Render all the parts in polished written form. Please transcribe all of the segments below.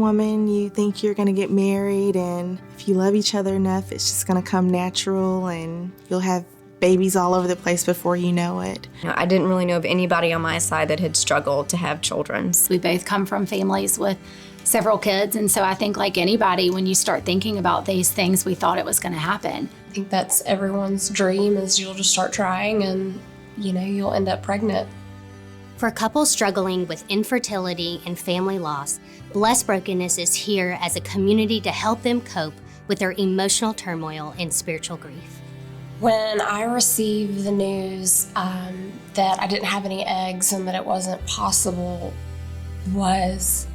woman, you think you're going to get married, and if you love each other enough, it's just going to come natural, and you'll have babies all over the place before you know it. I didn't really know of anybody on my side that had struggled to have children. We both come from families with several kids, and so I think like anybody, when you start thinking about these things, we thought it was going to happen. I think that's everyone's dream, is you'll just start trying and, you'll end up pregnant. For couples struggling with infertility and family loss, Blessed Brokenness is here as a community to help them cope with their emotional turmoil and spiritual grief. When I received the news that I didn't have any eggs and that it wasn't possible was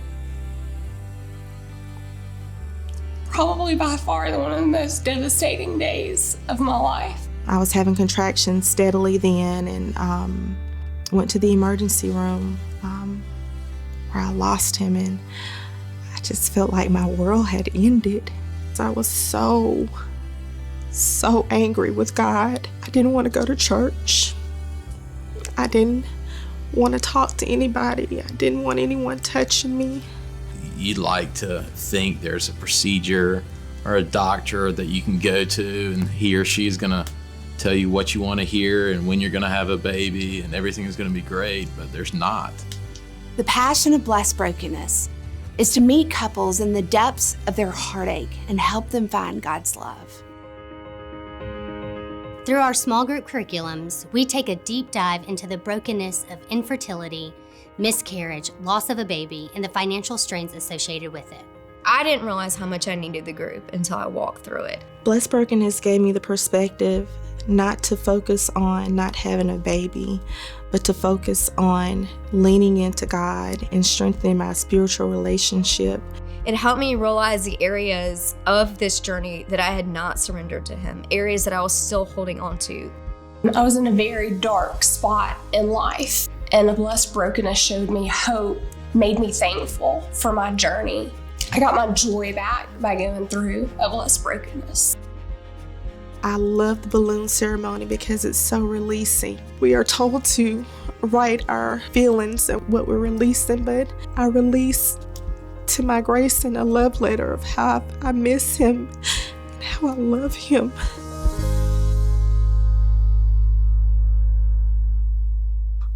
probably by far one of the most devastating days of my life. I was having contractions steadily then, and went to the emergency room where I lost him, and I just felt like my world had ended. I was so angry with God. I didn't want to go to church. I didn't want to talk to anybody. I didn't want anyone touching me. You'd like to think there's a procedure or a doctor that you can go to, and he or she is going to tell you what you want to hear and when you're going to have a baby, and everything is going to be great, but there's not. The passion of Blessed Brokenness is to meet couples in the depths of their heartache and help them find God's love. Through our small group curriculums, we take a deep dive into the brokenness of infertility, miscarriage, loss of a baby, and the financial strains associated with it. I didn't realize how much I needed the group until I walked through it. Blessed Brokenness gave me the perspective not to focus on not having a baby, but to focus on leaning into God and strengthening my spiritual relationship. It helped me realize the areas of this journey that I had not surrendered to Him, areas that I was still holding on to. I was in a very dark spot in life, and a Blessed Brokenness showed me hope, made me thankful for my journey. I got my joy back by going through a Blessed Brokenness. I love the balloon ceremony because it's so releasing. We are told to write our feelings and what we're releasing, but I release to my Grayson a love letter of how I miss him and how I love him.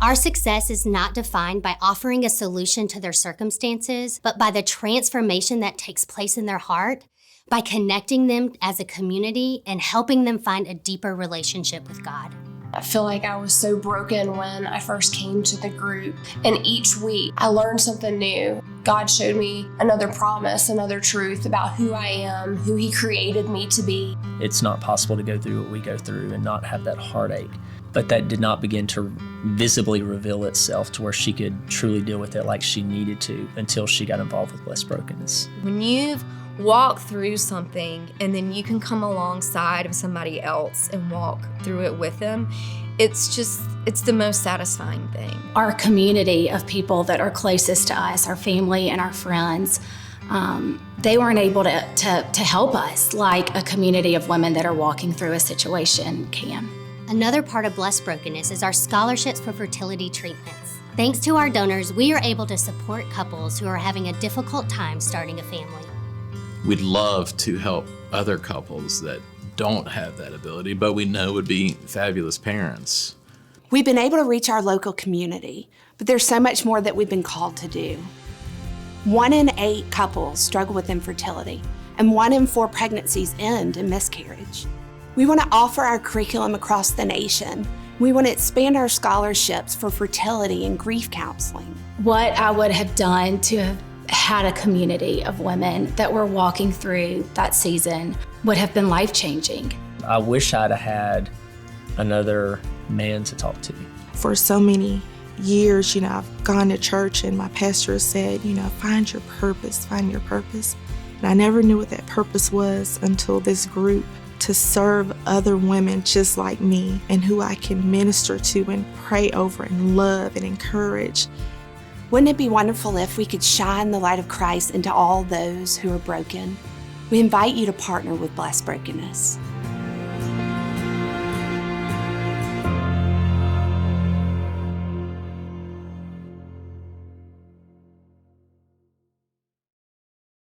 Our success is not defined by offering a solution to their circumstances, but by the transformation that takes place in their heart, by connecting them as a community and helping them find a deeper relationship with God. I feel like I was so broken when I first came to the group, and each week I learned something new. God showed me another promise, another truth about who I am, who He created me to be. It's not possible to go through what we go through and not have that heartache. But that did not begin to visibly reveal itself to where she could truly deal with it like she needed to until she got involved with Blessed Brokenness. When you've walked through something and then you can come alongside of somebody else and walk through it with them, it's the most satisfying thing. Our community of people that are closest to us, our family and our friends, they weren't able to help us like a community of women that are walking through a situation can. Another part of Blessed Brokenness is our scholarships for fertility treatments. Thanks to our donors, we are able to support couples who are having a difficult time starting a family. We'd love to help other couples that don't have that ability, but we know would be fabulous parents. We've been able to reach our local community, but there's so much more that we've been called to do. 1 in 8 couples struggle with infertility, and 1 in 4 pregnancies end in miscarriage. We want to offer our curriculum across the nation. We want to expand our scholarships for fertility and grief counseling. What I would have done to have had a community of women that were walking through that season would have been life-changing. I wish I'd have had another man to talk to. For so many years, I've gone to church and my pastor said, find your purpose, find your purpose. And I never knew what that purpose was until this group, to serve other women just like me and who I can minister to and pray over and love and encourage. Wouldn't it be wonderful if we could shine the light of Christ into all those who are broken? We invite you to partner with Blessed Brokenness.